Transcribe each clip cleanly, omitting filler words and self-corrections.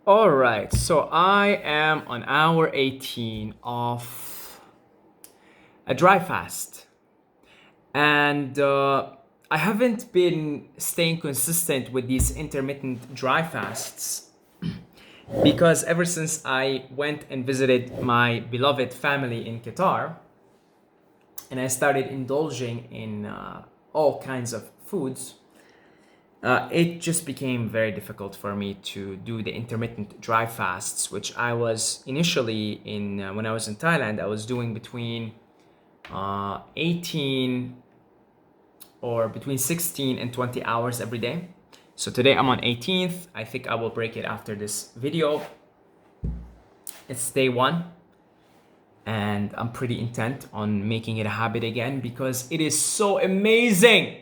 All right, so I am on hour 18 of a dry fast, and I haven't been staying consistent with these intermittent dry fasts because ever since I went and visited my beloved family in Qatar and I started indulging in all kinds of foods, it just became very difficult for me to do the intermittent dry fasts, which I was initially in when I was in Thailand. I was doing between 18 or between 16 and 20 hours every day. So today I'm on 18th. I think I will break it after this video. It's day one, and I'm pretty intent on making it a habit again because it is so amazing.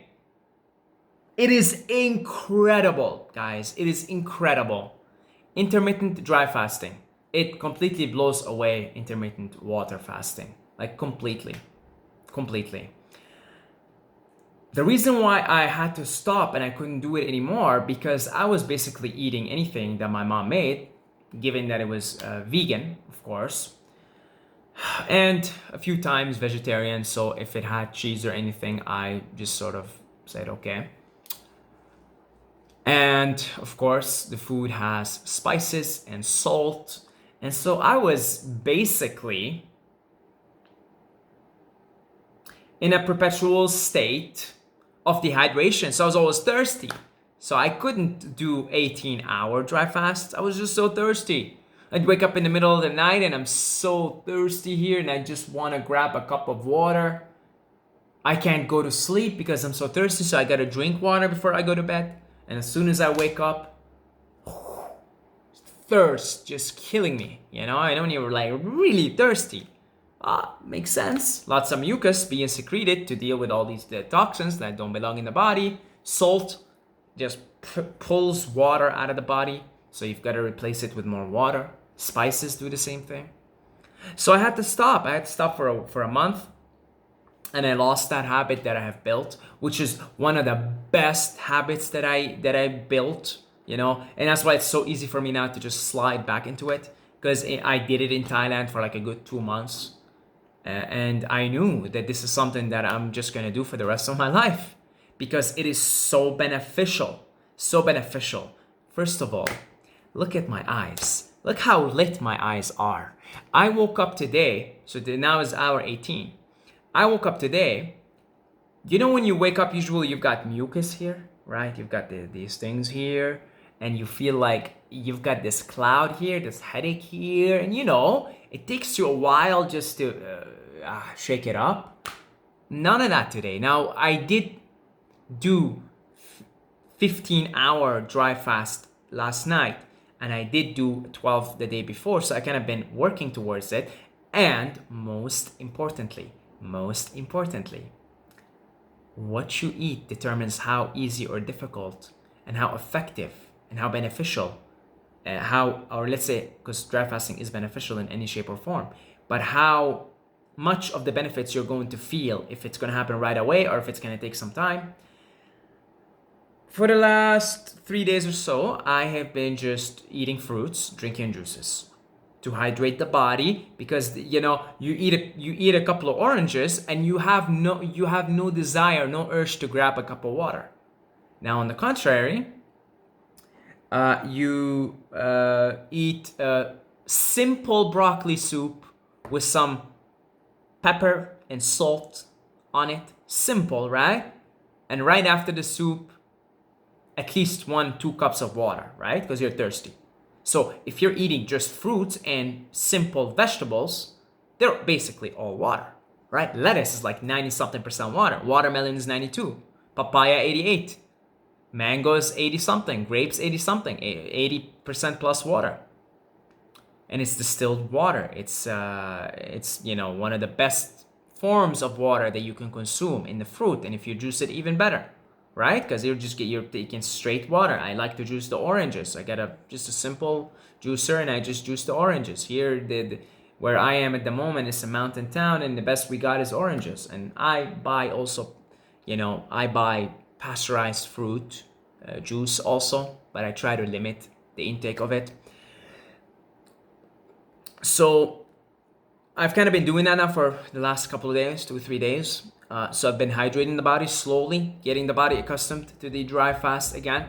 It is incredible, guys. It is incredible. Intermittent dry fasting. It completely blows away intermittent water fasting. Like completely. Completely. The reason why I had to stop and I couldn't do it anymore because I was basically eating anything that my mom made, given that it was vegan, of course, and a few times vegetarian. So if it had cheese or anything, I just sort of said, okay. And of course, the food has spices and salt. And so I was basically in a perpetual state of dehydration. So I was always thirsty. So I couldn't do 18-hour dry fasts. I was just so thirsty. I'd wake up in the middle of the night and I'm so thirsty here and I just want to grab a cup of water. I can't go to sleep because I'm so thirsty, so I gotta drink water before I go to bed. And as soon as I wake up, thirst just killing me. You know, I know when you're like really thirsty. Makes sense. Lots of mucus being secreted to deal with all these toxins that don't belong in the body. Salt just pulls water out of the body, so you've got to replace it with more water. Spices do the same thing. So I had to stop. I had to stop for a month, and I lost that habit that I have built, which is one of the best habits that I built. You know, and that's why it's so easy for me now to just slide back into it because I did it in Thailand for like a good 2 months. And I knew that this is something that I'm just gonna do for the rest of my life because it is so beneficial. So beneficial. First of all, look at my eyes. Look how lit my eyes are. I woke up today, so now is hour 18. I woke up today. You know, when you wake up, usually you've got mucus here, right? You've got these things here, and you feel like you've got this cloud here, this headache here, and you know, it takes you a while just to shake it up. None of that today. Now, I did do 15-hour dry fast last night, and I did do 12 the day before, so I kind of been working towards it. And most importantly, what you eat determines how easy or difficult and how effective and how beneficial, or let's say, because dry fasting is beneficial in any shape or form, but how much of the benefits you're going to feel if it's going to happen right away or if it's going to take some time. For the last 3 days or so, I have been just eating fruits, drinking juices to hydrate the body because you know you eat a couple of oranges and you have no desire, no urge to grab a cup of water. Now, on the contrary, you eat a simple broccoli soup with some pepper and salt on it. Simple, right? And right after the soup, at least 1-2 cups of water, right? Because you're thirsty. So if you're eating just fruits and simple vegetables, they're basically all water, right? Lettuce is like 90 something percent water. Watermelon is 92. Papaya 88. Mangoes 80 something. Grapes 80 something. 80% plus water. And it's distilled water. It's you know, one of the best forms of water that you can consume in the fruit. And if you juice it, even better, right? Because you're taking straight water. I like to juice the oranges. I got just a simple juicer and I just juice the oranges. Here, where I am at the moment is a mountain town, and the best we got is oranges. And I buy also, you know, I buy pasteurized fruit juice also, but I try to limit the intake of it. So I've kind of been doing that now for the last couple of days, 2 or 3 days. So I've been hydrating the body slowly, getting the body accustomed to the dry fast again.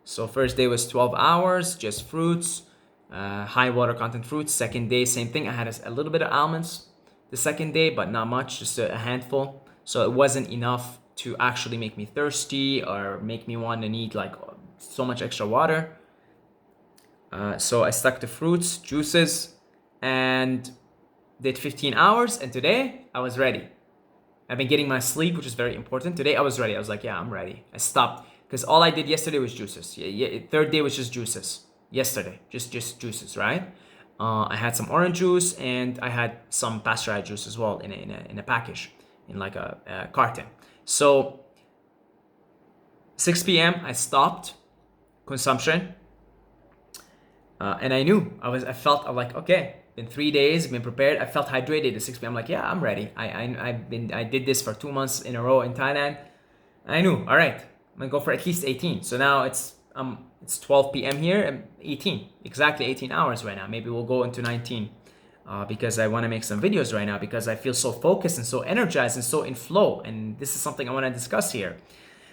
So first day was 12 hours, just fruits, high water content fruits. Second day, same thing. I had a little bit of almonds the second day, but not much, just a handful. So it wasn't enough to actually make me thirsty or make me want to need like so much extra water. So I stuck to fruits, juices, and did 15 hours. And today I was ready. I've been getting my sleep, which is very important. Today I was ready. I was like, yeah, I'm ready. I stopped because all I did yesterday was juices. Third day was just juices. Yesterday, just juices, right? I had some orange juice and I had some pasteurized juice as well in a package, in like a carton. So 6 p.m. I stopped consumption, and I knew I felt like, okay, been 3 days, been prepared. I felt hydrated at 6 p.m. I'm like, yeah, I'm ready. I did this for 2 months in a row in Thailand. I knew, all right, I'm gonna go for at least 18. So now it's 12 p.m. here and 18, exactly 18 hours right now. Maybe we'll go into 19 because I want to make some videos right now because I feel so focused and so energized and so in flow. And this is something I want to discuss here.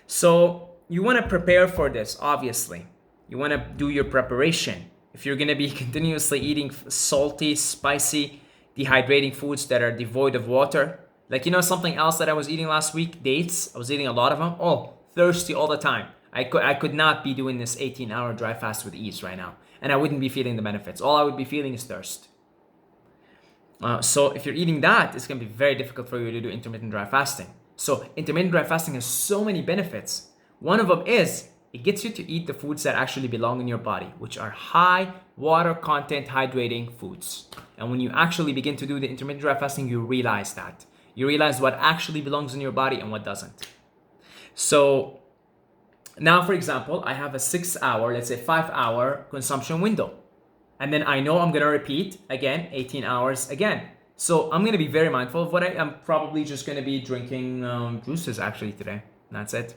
So you want to prepare for this, obviously. You want to do your preparation. If you're going to be continuously eating salty, spicy, dehydrating foods that are devoid of water, like, something else that I was eating last week, dates. I was eating a lot of them. Oh, thirsty all the time. I could not be doing this 18-hour dry fast with ease right now. And I wouldn't be feeling the benefits. All I would be feeling is thirst. So if you're eating that, it's going to be very difficult for you to do intermittent dry fasting. So intermittent dry fasting has so many benefits. One of them is it gets you to eat the foods that actually belong in your body, which are high water content hydrating foods. And when you actually begin to do the intermittent dry fasting, you realize that. You realize what actually belongs in your body and what doesn't. So now, for example, I have a 6-hour, let's say 5-hour consumption window. And then I know I'm going to repeat again, 18 hours again. So I'm going to be very mindful of what I'm probably just going to be drinking juices actually today. That's it.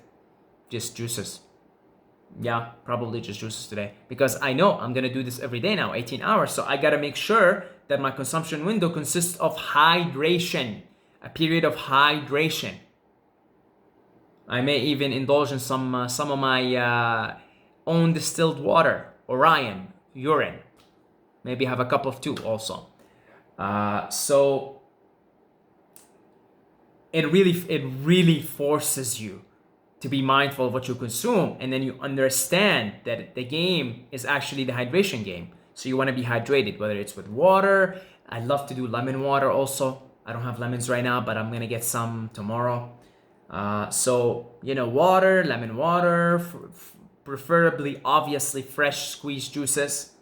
Just juices. Yeah, probably just juices today. Because I know I'm going to do this every day now, 18 hours. So I got to make sure that my consumption window consists of hydration. A period of hydration. I may even indulge in some of my own distilled water, Orion, urine. Maybe have a cup of 2 also. So it really forces you to be mindful of what you consume, and then you understand that the game is actually the hydration game. So you want to be hydrated, whether it's with water. I love to do lemon water also. I don't have lemons right now, but I'm gonna get some tomorrow. So water, lemon water, preferably obviously fresh squeezed juices.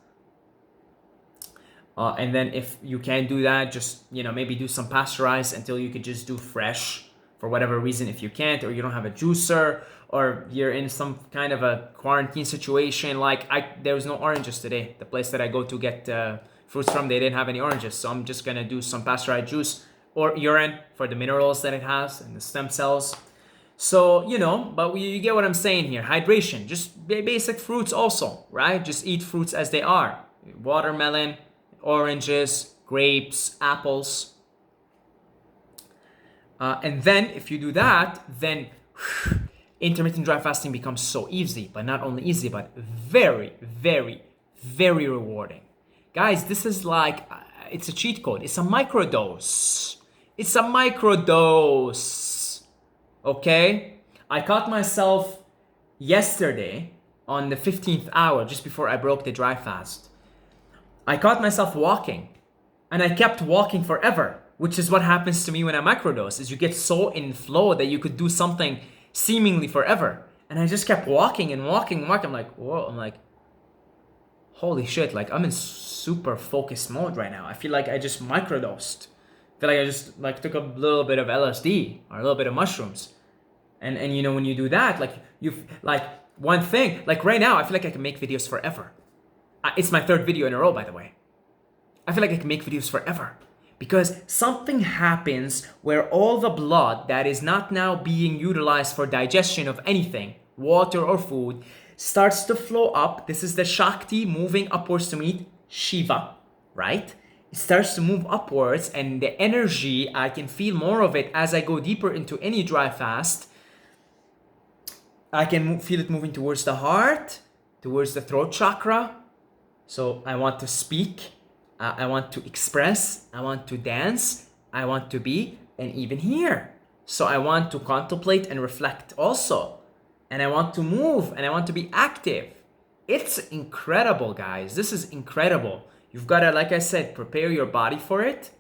And then if you can't do that, just maybe do some pasteurized until you could just do fresh for whatever reason. If you can't, or you don't have a juicer, or you're in some kind of a quarantine situation, like there was no oranges today. The place that I go to get fruits from, they didn't have any oranges, so I'm just gonna do some pasteurized juice or urine for the minerals that it has and the stem cells. So but you get what I'm saying here. Hydration, just basic fruits also, right? Just eat fruits as they are. Watermelon, oranges, grapes, apples. And then if you do that, then intermittent dry fasting becomes so easy. But not only easy, but very, very, very rewarding. Guys, this is like, it's a cheat code. It's a microdose. It's a microdose. Okay? I caught myself yesterday on the 15th hour, just before I broke the dry fast. I caught myself walking, and I kept walking forever, which is what happens to me when I microdose, is you get so in flow that you could do something seemingly forever. And I just kept walking and walking and walking. I'm like, whoa, I'm like, holy shit, like I'm in super focused mode right now. I feel like I just microdosed. I feel like I just like took a little bit of LSD or a little bit of mushrooms. And when you do that, like one thing, like right now, I feel like I can make videos forever. It's my 3rd video in a row, by the way. I feel like I can make videos forever because something happens where all the blood that is not now being utilized for digestion of anything, water or food, starts to flow up. This is the Shakti moving upwards to meet Shiva, right? it starts to move upwards, and the energy, I can feel more of it as I go deeper into any dry fast. I can feel it moving towards the heart, towards the throat chakra. So I want to speak, I want to express, I want to dance, I want to be, and even hear. So I want to contemplate and reflect also. And I want to move, and I want to be active. It's incredible, guys. This is incredible. You've got to, like I said, prepare your body for it.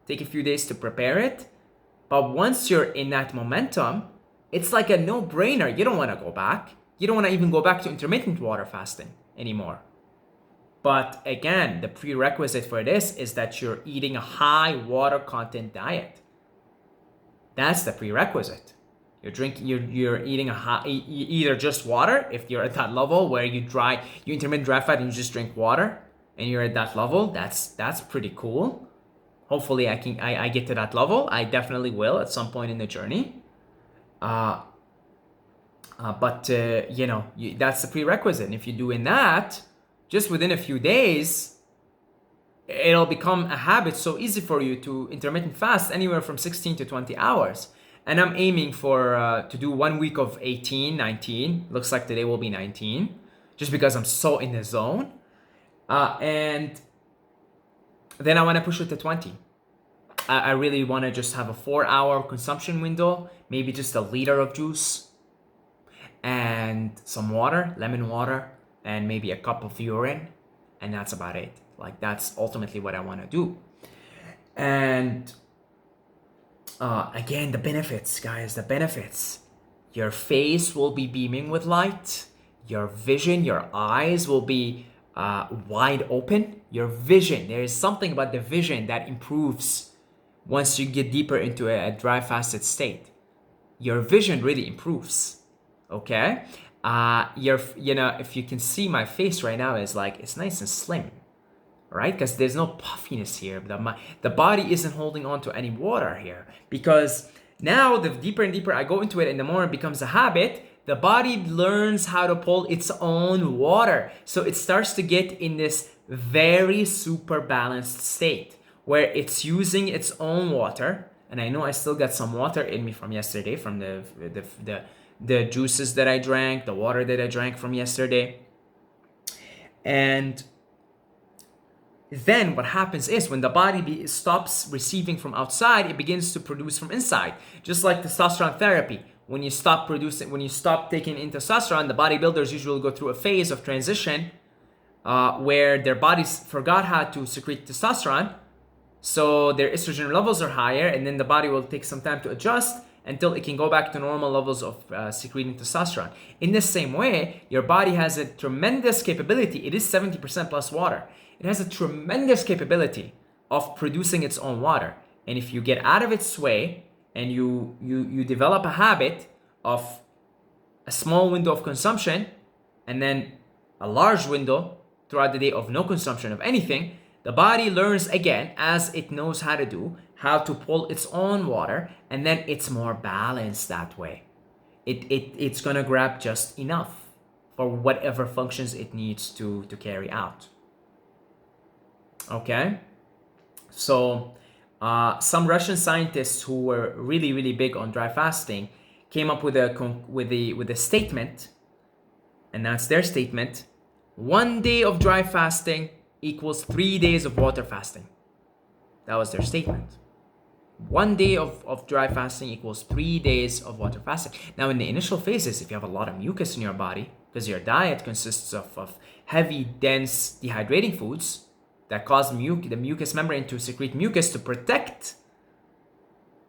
Take a few days to prepare it. But once you're in that momentum, it's like a no-brainer. You don't want to go back. You don't want to even go back to intermittent water fasting anymore. But again, the prerequisite for this is that you're eating a high water content diet. That's the prerequisite. You're eating a high, either just water, if you're at that level where you intermittent dry fat and you just drink water, and you're at that level. That's pretty cool. Hopefully I get to that level. I definitely will at some point in the journey. But that's the prerequisite. And if you're doing that, just within a few days, it'll become a habit so easy for you to intermittent fast anywhere from 16 to 20 hours. And I'm aiming to do 1 week of 18, 19. Looks like today will be 19, just because I'm so in the zone. And then I want to push it to 20. I really want to just have a 4-hour consumption window, maybe just a liter of juice and some water, lemon water, and maybe a cup of urine. And that's about it. Like, that's ultimately what I want to do. And again, the benefits, guys, the benefits. Your face will be beaming with light. Your vision, your eyes will be wide open. Your vision, there is something about the vision that improves once you get deeper into a dry fasted state. Your vision really improves. Okay? If you can see my face right now, is like, it's nice and slim, right? Because there's no puffiness here. The body isn't holding on to any water here, because now the deeper and deeper I go into it and the more it becomes a habit, the body learns how to pull its own water. So it starts to get in this very super balanced state where it's using its own water. And I know I still got some water in me from yesterday, from the juices that I drank, the water that I drank from yesterday. And then what happens is, when the body stops receiving from outside, it begins to produce from inside. Just like testosterone therapy. When you stop taking in testosterone, the bodybuilders usually go through a phase of transition where their bodies forgot how to secrete testosterone. So their estrogen levels are higher, and then the body will take some time to adjust until it can go back to normal levels of secreting testosterone. In the same way, your body has a tremendous capability. It is 70% plus water. It has a tremendous capability of producing its own water. And if you get out of its way and you develop a habit of a small window of consumption and then a large window throughout the day of no consumption of anything, the body learns again, as it knows how to do, how to pull its own water, and then it's more balanced that way. It's gonna grab just enough for whatever functions it needs to carry out. Okay? So some Russian scientists who were really, really big on dry fasting came up with a statement, and that's their statement: 1 day of dry fasting equals 3 days of water fasting. That was their statement. 1 day of dry fasting equals 3 days of water fasting. Now, in the initial phases, if you have a lot of mucus in your body, because your diet consists of heavy, dense, dehydrating foods that cause the mucous membrane to secrete mucus to protect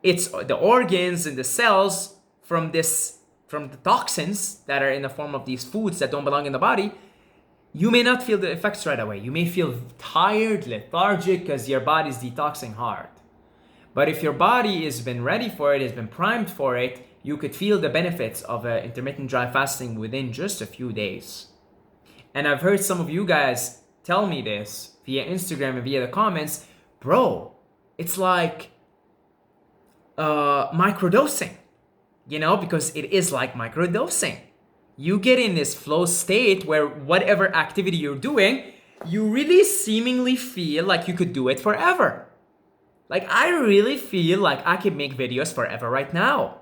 the organs and the cells from the toxins that are in the form of these foods that don't belong in the body, you may not feel the effects right away. You may feel tired, lethargic, because your body's detoxing hard. But if your body has been ready for it, has been primed for it, you could feel the benefits of intermittent dry fasting within just a few days. And I've heard some of you guys tell me this via Instagram and via the comments: bro, it's like microdosing, because it is like microdosing. You get in this flow state where whatever activity you're doing, you really seemingly feel like you could do it forever. Like, I really feel like I could make videos forever right now.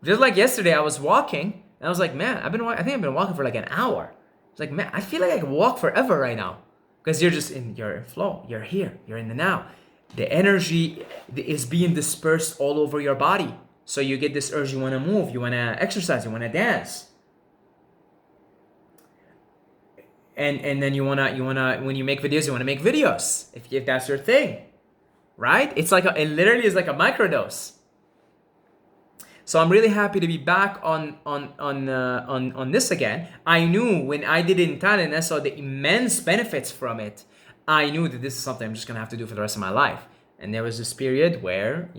Just like yesterday, I was walking, and I was like, man, I think I've been walking for like an hour. It's like, man, I feel like I can walk forever right now. Because you're in flow. You're here. You're in the now. The energy is being dispersed all over your body. So you get this urge, you want to move, you want to exercise, you want to dance. And then you wanna when you make videos, you want to make videos if that's your thing, right? It literally is like a microdose. So I'm really happy to be back on this again. I knew when I did it in Thailand and I saw the immense benefits from it, I knew that this is something I'm just gonna have to do for the rest of my life. And there was this period where,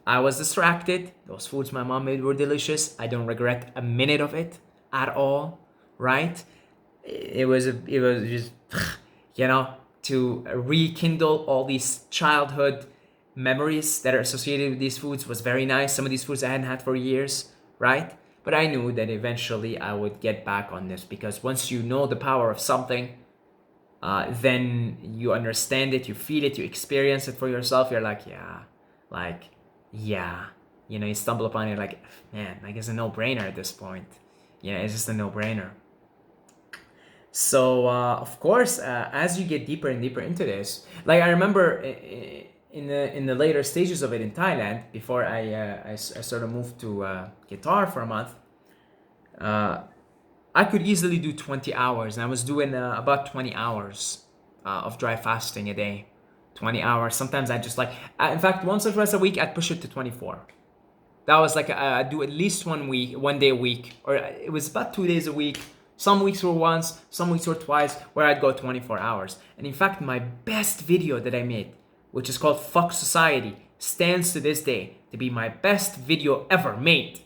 I was distracted. Those foods my mom made were delicious. I don't regret a minute of it at all, right? It was just, to rekindle all these childhood memories that are associated with these foods was very nice. Some of these foods I hadn't had for years, right? But I knew that eventually I would get back on this, because once you know the power of something, then you understand it, you feel it, you experience it for yourself. You're like, yeah. You stumble upon it like, man, like it's a no-brainer at this point. It's just a no-brainer. So, of course, as you get deeper and deeper into this, like I remember in the later stages of it in Thailand, before I sort of moved to Qatar for a month, I could easily do 20 hours. And I was doing about 20 hours of dry fasting a day. 20 hours. Sometimes I just in fact, once or twice a week, I'd push it to 24. That was like, I'd do at least 1 day a week, or it was about 2 days a week. Some weeks were once, some weeks were twice, where I'd go 24 hours. And in fact, my best video that I made, which is called Fuck Society, stands to this day to be my best video ever made.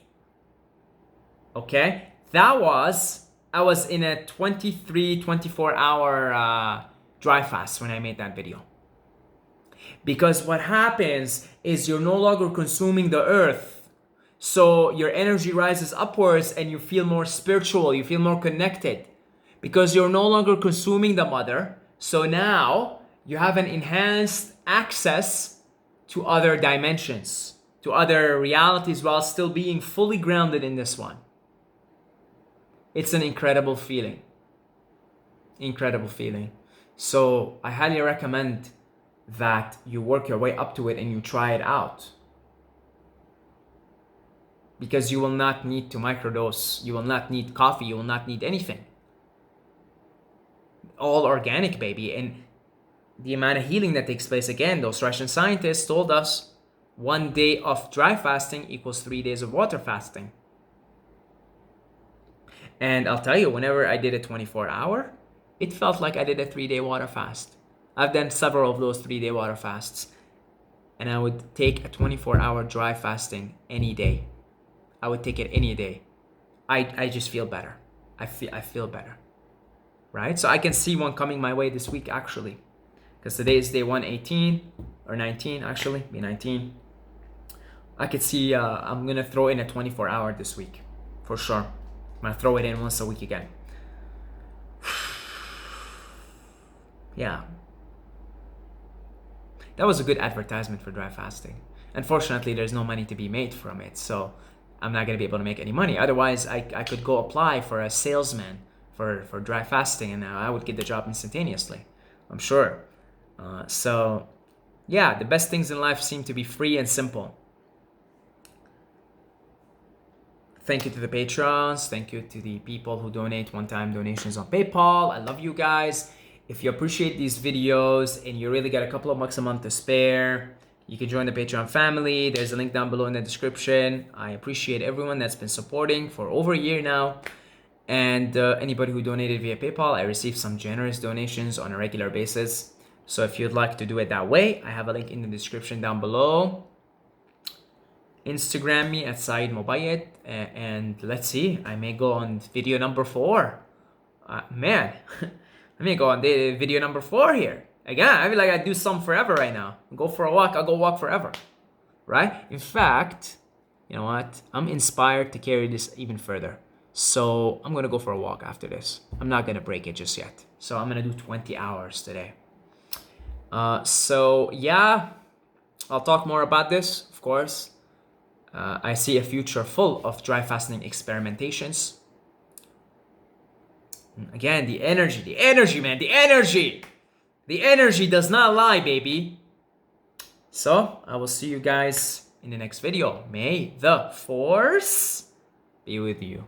Okay? I was in a 23, 24 hour dry fast when I made that video. Because what happens is you're no longer consuming the earth. So your energy rises upwards and you feel more spiritual, you feel more connected. Because you're no longer consuming the mother. So now you have an enhanced access to other dimensions, to other realities, while still being fully grounded in this one. It's an incredible feeling. Incredible feeling. So I highly recommend that you work your way up to it and you try it out. Because you will not need to microdose. You will not need coffee. You will not need anything. All organic, baby. And the amount of healing that takes place, again, those Russian scientists told us 1 day of dry fasting equals 3 days of water fasting. And I'll tell you, whenever I did a 24-hour, it felt like I did a 3-day water fast. I've done several of those 3-day water fasts. And I would take a 24-hour dry fasting any day. I would take it any day. I just feel better. I feel better. Right? So I can see one coming my way this week, actually. Because today is day 118, or 19, actually. Be 19. I could see I'm going to throw in a 24-hour this week. For sure. I'm going to throw it in once a week again. Yeah. That was a good advertisement for dry fasting. Unfortunately, there's no money to be made from it. So I'm not going to be able to make any money. Otherwise, I could go apply for a salesman for dry fasting, and I would get the job instantaneously. I'm sure. So, yeah, the best things in life seem to be free and simple. Thank you to the patrons. Thank you to the people who donate one-time donations on PayPal. I love you guys. If you appreciate these videos and you really got a couple of bucks a month to spare, you can join the Patreon family. There's a link down below in the description. I appreciate everyone that's been supporting for over a year now. And anybody who donated via PayPal, I receive some generous donations on a regular basis. So if you'd like to do it that way, I have a link in the description down below. Instagram me at Saeed Mobayed, and let's see, I may go on video number 4. Man, I may go on video number 4 here. Again, I feel like I do something forever right now. Go for a walk, I'll go walk forever. Right? In fact, you know what? I'm inspired to carry this even further. So I'm gonna go for a walk after this. I'm not gonna break it just yet. So I'm gonna do 20 hours today. So yeah, I'll talk more about this, of course. I see a future full of dry fasting experimentations. Again, the energy, man, the energy. The energy does not lie, baby. So I will see you guys in the next video. May the force be with you.